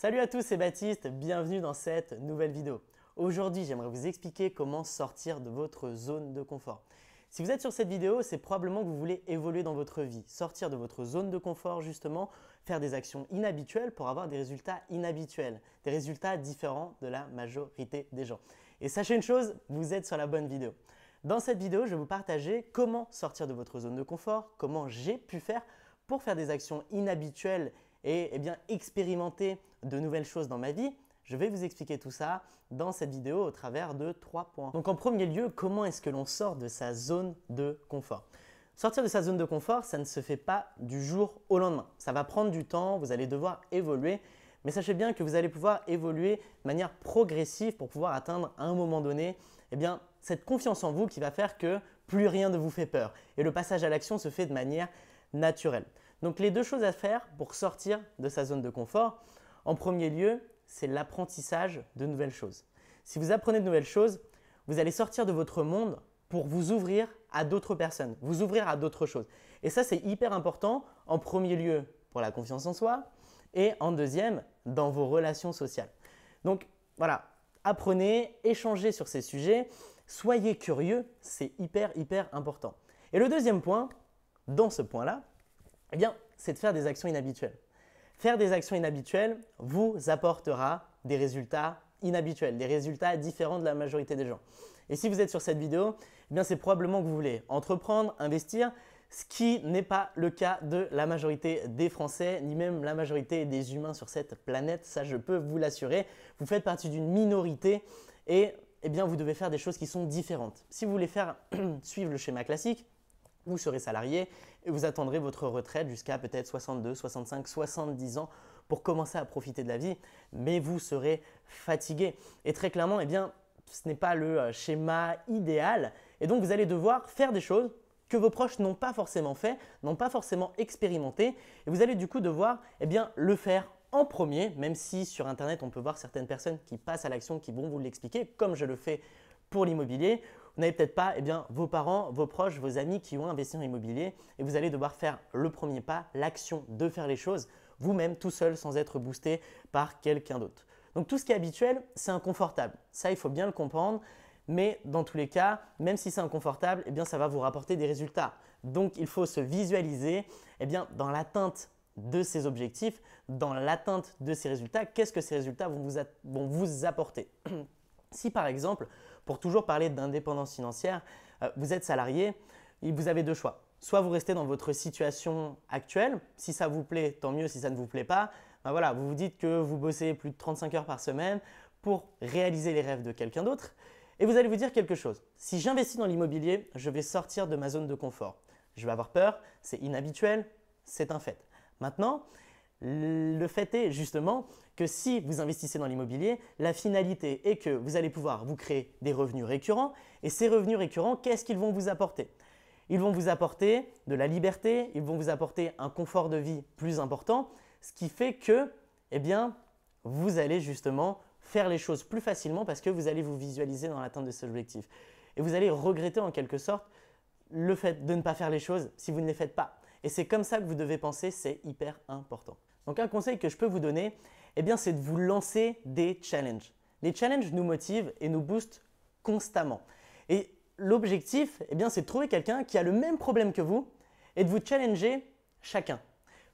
Salut à tous, c'est Baptiste, bienvenue dans cette nouvelle vidéo. Aujourd'hui, j'aimerais vous expliquer comment sortir de votre zone de confort. Si vous êtes sur cette vidéo, c'est probablement que vous voulez évoluer dans votre vie, sortir de votre zone de confort justement, faire des actions inhabituelles pour avoir des résultats inhabituels, des résultats différents de la majorité des gens. Et sachez une chose, vous êtes sur la bonne vidéo. Dans cette vidéo, je vais vous partager comment sortir de votre zone de confort, comment j'ai pu faire pour faire des actions inhabituelles et expérimenter de nouvelles choses dans ma vie. Je vais vous expliquer tout ça dans cette vidéo au travers de 3 points. Donc en premier lieu, comment est-ce que l'on sort de sa zone de confort? Sortir de sa zone de confort, ça ne se fait pas du jour au lendemain. Ça va prendre du temps, vous allez devoir évoluer, mais sachez bien que vous allez pouvoir évoluer de manière progressive pour pouvoir atteindre à un moment donné cette confiance en vous qui va faire que plus rien ne vous fait peur. Et le passage à l'action se fait de manière naturelle. Donc les deux choses à faire pour sortir de sa zone de confort, en premier lieu, c'est l'apprentissage de nouvelles choses. Si vous apprenez de nouvelles choses, vous allez sortir de votre monde pour vous ouvrir à d'autres personnes, vous ouvrir à d'autres choses. Et ça, c'est hyper important, en premier lieu pour la confiance en soi et en deuxième, dans vos relations sociales. Donc voilà, apprenez, échangez sur ces sujets, soyez curieux, c'est hyper important. Et le deuxième point, dans ce point-là, c'est de faire des actions inhabituelles. Faire des actions inhabituelles vous apportera des résultats inhabituels, des résultats différents de la majorité des gens. Et si vous êtes sur cette vidéo, c'est probablement que vous voulez entreprendre, investir, ce qui n'est pas le cas de la majorité des Français, ni même la majorité des humains sur cette planète. Ça, je peux vous l'assurer. Vous faites partie d'une minorité et vous devez faire des choses qui sont différentes. Si vous voulez faire suivre le schéma classique, vous serez salarié et vous attendrez votre retraite jusqu'à peut-être 62, 65, 70 ans pour commencer à profiter de la vie, mais vous serez fatigué. Et très clairement, ce n'est pas le schéma idéal et donc vous allez devoir faire des choses que vos proches n'ont pas forcément fait, n'ont pas forcément expérimenté et vous allez du coup devoir le faire en premier, même si sur internet on peut voir certaines personnes qui passent à l'action qui vont vous l'expliquer comme je le fais pour l'immobilier. Vous n'avez peut-être pas vos parents, vos proches, vos amis qui ont investi en immobilier et vous allez devoir faire le premier pas, l'action de faire les choses vous-même tout seul sans être boosté par quelqu'un d'autre. Donc tout ce qui est habituel, c'est inconfortable. Ça, il faut bien le comprendre. Mais dans tous les cas, même si c'est inconfortable, ça va vous rapporter des résultats. Donc il faut se visualiser dans l'atteinte de ces objectifs, dans l'atteinte de ces résultats. Qu'est-ce que ces résultats vont vous apporter? Si par exemple, pour toujours parler d'indépendance financière, vous êtes salarié, vous avez deux choix. Soit vous restez dans votre situation actuelle, si ça vous plaît, tant mieux, si ça ne vous plaît pas, vous vous dites que vous bossez plus de 35 heures par semaine pour réaliser les rêves de quelqu'un d'autre et vous allez vous dire quelque chose. Si j'investis dans l'immobilier, je vais sortir de ma zone de confort. Je vais avoir peur, c'est inhabituel, c'est un fait. Maintenant, le fait est justement que si vous investissez dans l'immobilier, la finalité est que vous allez pouvoir vous créer des revenus récurrents et ces revenus récurrents, qu'est-ce qu'ils vont vous apporter? Ils vont vous apporter de la liberté, ils vont vous apporter un confort de vie plus important, ce qui fait que vous allez justement faire les choses plus facilement parce que vous allez vous visualiser dans l'atteinte de ces objectifs. Et vous allez regretter en quelque sorte le fait de ne pas faire les choses si vous ne les faites pas. Et c'est comme ça que vous devez penser, c'est hyper important. Donc un conseil que je peux vous donner, c'est de vous lancer des challenges. Les challenges nous motivent et nous boostent constamment. Et l'objectif, c'est de trouver quelqu'un qui a le même problème que vous et de vous challenger chacun.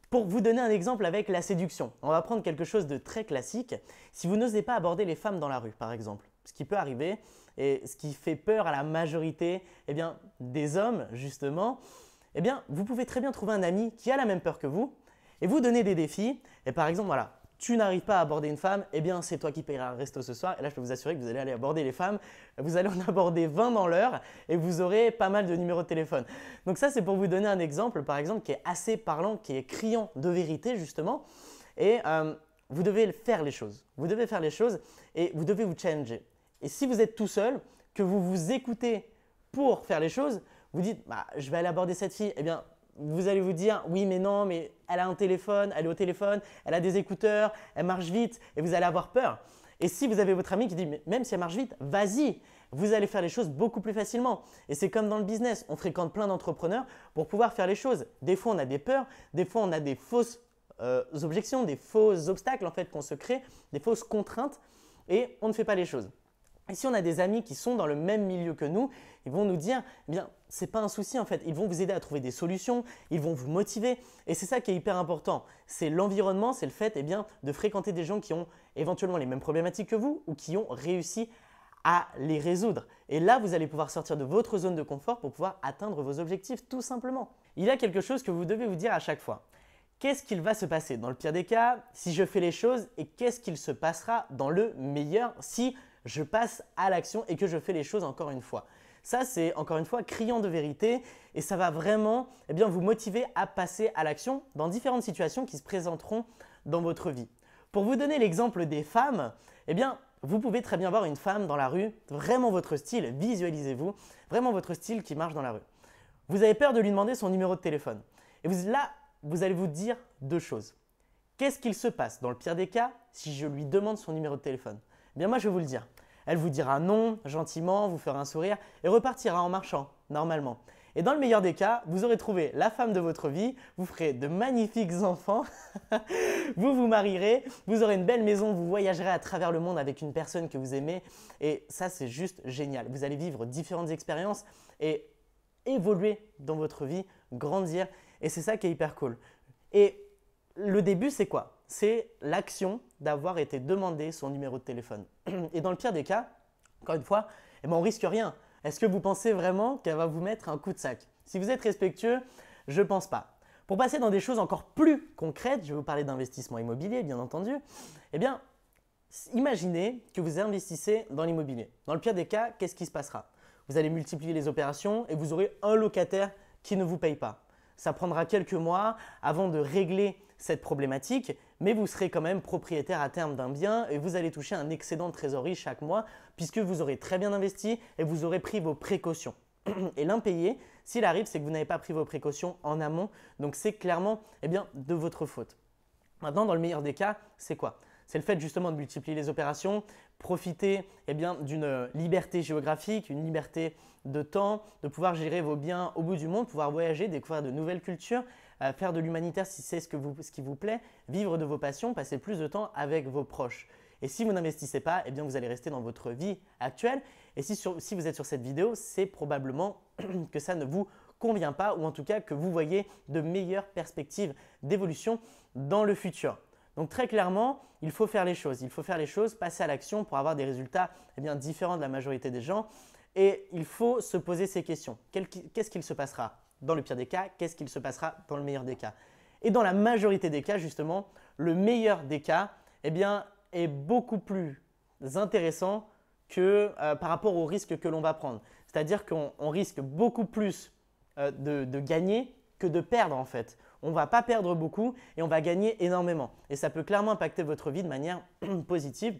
Pour vous donner un exemple avec la séduction, on va prendre quelque chose de très classique. Si vous n'osez pas aborder les femmes dans la rue, par exemple, ce qui peut arriver et ce qui fait peur à la majorité des hommes, justement, vous pouvez très bien trouver un ami qui a la même peur que vous et vous donner des défis. Et par exemple, tu n'arrives pas à aborder une femme, c'est toi qui paieras un resto ce soir. Et là, je peux vous assurer que vous allez aller aborder les femmes. Vous allez en aborder 20 dans l'heure et vous aurez pas mal de numéros de téléphone. Donc ça, c'est pour vous donner un exemple, par exemple, qui est assez parlant, qui est criant de vérité justement. Et vous devez faire les choses. Vous devez faire les choses et vous devez vous challenger. Et si vous êtes tout seul, que vous vous écoutez pour faire les choses, vous dites je vais aller aborder cette fille. Vous allez vous dire oui mais non, mais elle a un téléphone, elle est au téléphone, elle a des écouteurs, elle marche vite et vous allez avoir peur. Et si vous avez votre ami qui dit mais même si elle marche vite, vas-y, vous allez faire les choses beaucoup plus facilement. Et c'est comme dans le business, on fréquente plein d'entrepreneurs pour pouvoir faire les choses. Des fois on a des peurs, des fois on a des fausses objections, des faux obstacles en fait qu'on se crée, des fausses contraintes et on ne fait pas les choses. Et si on a des amis qui sont dans le même milieu que nous, ils vont nous dire, eh bien, c'est pas un souci en fait. Ils vont vous aider à trouver des solutions, ils vont vous motiver. Et c'est ça qui est hyper important. C'est l'environnement, c'est le fait eh bien, de fréquenter des gens qui ont éventuellement les mêmes problématiques que vous ou qui ont réussi à les résoudre. Et là, vous allez pouvoir sortir de votre zone de confort pour pouvoir atteindre vos objectifs tout simplement. Il y a quelque chose que vous devez vous dire à chaque fois. Qu'est-ce qu'il va se passer dans le pire des cas si je fais les choses et qu'est-ce qu'il se passera dans le meilleur si je passe à l'action et que je fais les choses encore une fois. Ça, c'est encore une fois criant de vérité et ça va vraiment eh bien, vous motiver à passer à l'action dans différentes situations qui se présenteront dans votre vie. Pour vous donner l'exemple des femmes, eh bien, vous pouvez très bien voir une femme dans la rue, vraiment votre style, visualisez-vous, vraiment votre style qui marche dans la rue. Vous avez peur de lui demander son numéro de téléphone. Et là, vous allez vous dire deux choses. Qu'est-ce qu'il se passe dans le pire des cas si je lui demande son numéro de téléphone? Eh bien moi, je vais vous le dire. Elle vous dira non, gentiment, vous fera un sourire et repartira en marchant, normalement. Et dans le meilleur des cas, vous aurez trouvé la femme de votre vie, vous ferez de magnifiques enfants, vous vous marierez, vous aurez une belle maison, vous voyagerez à travers le monde avec une personne que vous aimez et ça, c'est juste génial. Vous allez vivre différentes expériences et évoluer dans votre vie, grandir et c'est ça qui est hyper cool. Et le début, c'est quoi? C'est l'action d'avoir été demandé son numéro de téléphone. Et dans le pire des cas, encore une fois, eh ben, on risque rien. Est-ce que vous pensez vraiment qu'elle va vous mettre un coup de sac? Si vous êtes respectueux, je ne pense pas. Pour passer dans des choses encore plus concrètes, je vais vous parler d'investissement immobilier, bien entendu. Eh bien, imaginez que vous investissez dans l'immobilier. Dans le pire des cas, qu'est-ce qui se passera? Vous allez multiplier les opérations et vous aurez un locataire qui ne vous paye pas. Ça prendra quelques mois avant de régler cette problématique, mais vous serez quand même propriétaire à terme d'un bien et vous allez toucher un excédent de trésorerie chaque mois puisque vous aurez très bien investi et vous aurez pris vos précautions. Et l'impayé, s'il arrive, c'est que vous n'avez pas pris vos précautions en amont, donc c'est clairement eh bien, de votre faute. Maintenant, dans le meilleur des cas, c'est quoi? C'est le fait justement de multiplier les opérations, profiter eh bien, d'une liberté géographique, une liberté de temps, de pouvoir gérer vos biens au bout du monde, pouvoir voyager, découvrir de nouvelles cultures, faire de l'humanitaire si c'est ce qui vous plaît, vivre de vos passions, passer plus de temps avec vos proches. Et si vous n'investissez pas, eh bien, vous allez rester dans votre vie actuelle. Et si vous êtes sur cette vidéo, c'est probablement que ça ne vous convient pas ou en tout cas que vous voyez de meilleures perspectives d'évolution dans le futur. Donc très clairement, il faut faire les choses. Il faut faire les choses, passer à l'action pour avoir des résultats eh bien, différents de la majorité des gens. Et il faut se poser ces questions. Qu'est-ce qu'il se passera dans le pire des cas? Qu'est-ce qu'il se passera dans le meilleur des cas? Et dans la majorité des cas, justement, le meilleur des cas eh bien, est beaucoup plus intéressant que par rapport au risque que l'on va prendre. C'est-à-dire qu'on risque beaucoup plus de gagner que de perdre en fait. On ne va pas perdre beaucoup et on va gagner énormément. Et ça peut clairement impacter votre vie de manière positive.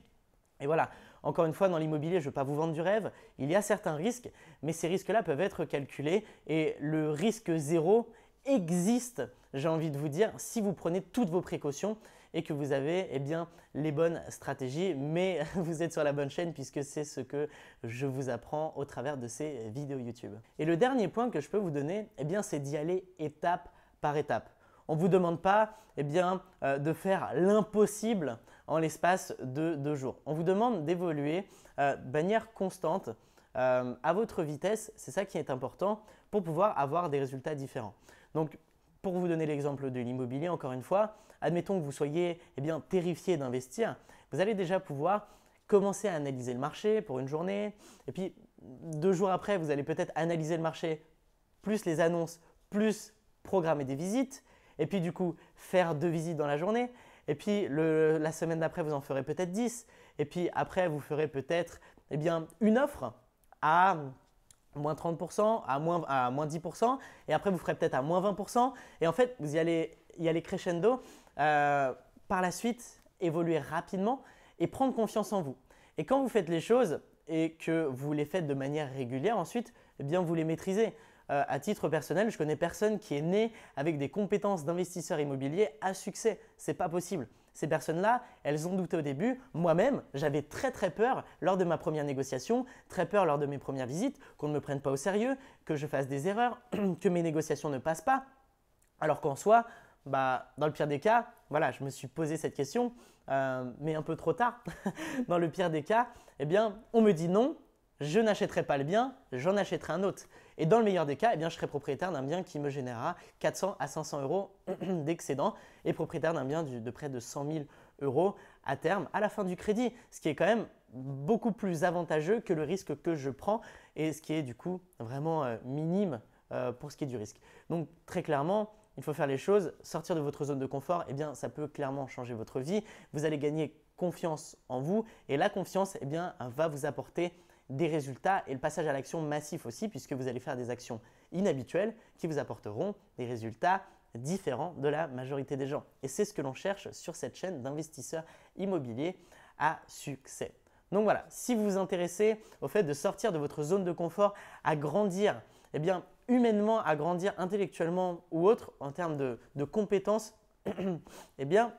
Et voilà, encore une fois, dans l'immobilier, je ne veux pas vous vendre du rêve. Il y a certains risques, mais ces risques-là peuvent être calculés. Et le risque zéro existe, j'ai envie de vous dire, si vous prenez toutes vos précautions et que vous avez eh bien, les bonnes stratégies. Mais vous êtes sur la bonne chaîne puisque c'est ce que je vous apprends au travers de ces vidéos YouTube. Et le dernier point que je peux vous donner, eh bien, c'est d'y aller étape par étape. On ne vous demande pas eh bien, de faire l'impossible en l'espace de 2 jours. On vous demande d'évoluer de manière constante à votre vitesse. C'est ça qui est important pour pouvoir avoir des résultats différents. Donc, pour vous donner l'exemple de l'immobilier, encore une fois, admettons que vous soyez eh bien, terrifié d'investir. Vous allez déjà pouvoir commencer à analyser le marché pour une journée. Et puis, 2 jours après, vous allez peut-être analyser le marché, plus les annonces, plus programmer des visites. Et puis du coup, faire 2 visites dans la journée. Et puis la semaine d'après, vous en ferez peut-être 10. Et puis après, vous ferez peut-être eh bien, une offre à moins 30%, à moins 10%. Et après, vous ferez peut-être à moins 20%. Et en fait, vous y allez crescendo. Par la suite, évoluer rapidement et prendre confiance en vous. Et quand vous faites les choses et que vous les faites de manière régulière, ensuite, eh bien, vous les maîtrisez. À titre personnel, je connais personne qui est né avec des compétences d'investisseur immobilier à succès. Ce n'est pas possible. Ces personnes-là, elles ont douté au début. Moi-même, j'avais très peur lors de ma première négociation, très peur lors de mes premières visites, qu'on ne me prenne pas au sérieux, que je fasse des erreurs, que mes négociations ne passent pas. Alors qu'en soi, dans le pire des cas, voilà, je me suis posé cette question, mais un peu trop tard. Dans le pire des cas, eh bien, on me dit non, je n'achèterai pas le bien, j'en achèterai un autre. Et dans le meilleur des cas, eh bien, je serai propriétaire d'un bien qui me générera 400 à 500 euros d'excédent et propriétaire d'un bien de près de 100 000 euros à terme à la fin du crédit, ce qui est quand même beaucoup plus avantageux que le risque que je prends et ce qui est du coup vraiment minime pour ce qui est du risque. Donc très clairement, il faut faire les choses, sortir de votre zone de confort, eh bien, ça peut clairement changer votre vie. Vous allez gagner confiance en vous et la confiance eh bien, va vous apporter des résultats et le passage à l'action massif aussi puisque vous allez faire des actions inhabituelles qui vous apporteront des résultats différents de la majorité des gens. Et c'est ce que l'on cherche sur cette chaîne d'investisseurs immobiliers à succès. Donc voilà, si vous vous intéressez au fait de sortir de votre zone de confort, à grandir, eh bien, humainement, à grandir intellectuellement ou autre en termes de compétences, eh bien,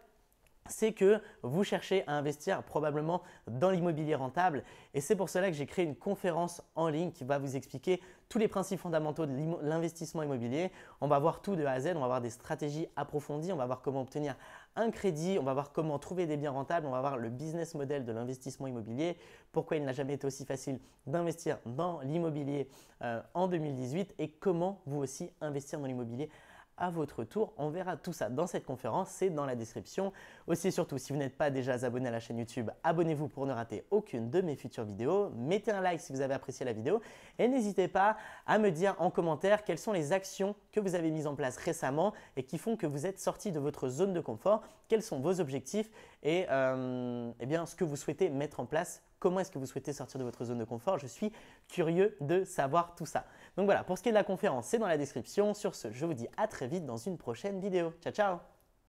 c'est que vous cherchez à investir probablement dans l'immobilier rentable et c'est pour cela que j'ai créé une conférence en ligne qui va vous expliquer tous les principes fondamentaux de l'investissement immobilier. On va voir tout de A à Z, on va voir des stratégies approfondies, on va voir comment obtenir un crédit, on va voir comment trouver des biens rentables, on va voir le business model de l'investissement immobilier, pourquoi il n'a jamais été aussi facile d'investir dans l'immobilier en 2018 et comment vous aussi investir dans l'immobilier à votre tour. On verra tout ça dans cette conférence, c'est dans la description. Aussi et surtout, si vous n'êtes pas déjà abonné à la chaîne YouTube, abonnez-vous pour ne rater aucune de mes futures vidéos. Mettez un like si vous avez apprécié la vidéo et n'hésitez pas à me dire en commentaire quelles sont les actions que vous avez mises en place récemment et qui font que vous êtes sorti de votre zone de confort, quels sont vos objectifs et eh bien, ce que vous souhaitez mettre en place. Comment est-ce que vous souhaitez sortir de votre zone de confort? Je suis curieux de savoir tout ça. Donc voilà, pour ce qui est de la conférence, c'est dans la description. Sur ce, je vous dis à très vite dans une prochaine vidéo. Ciao, ciao!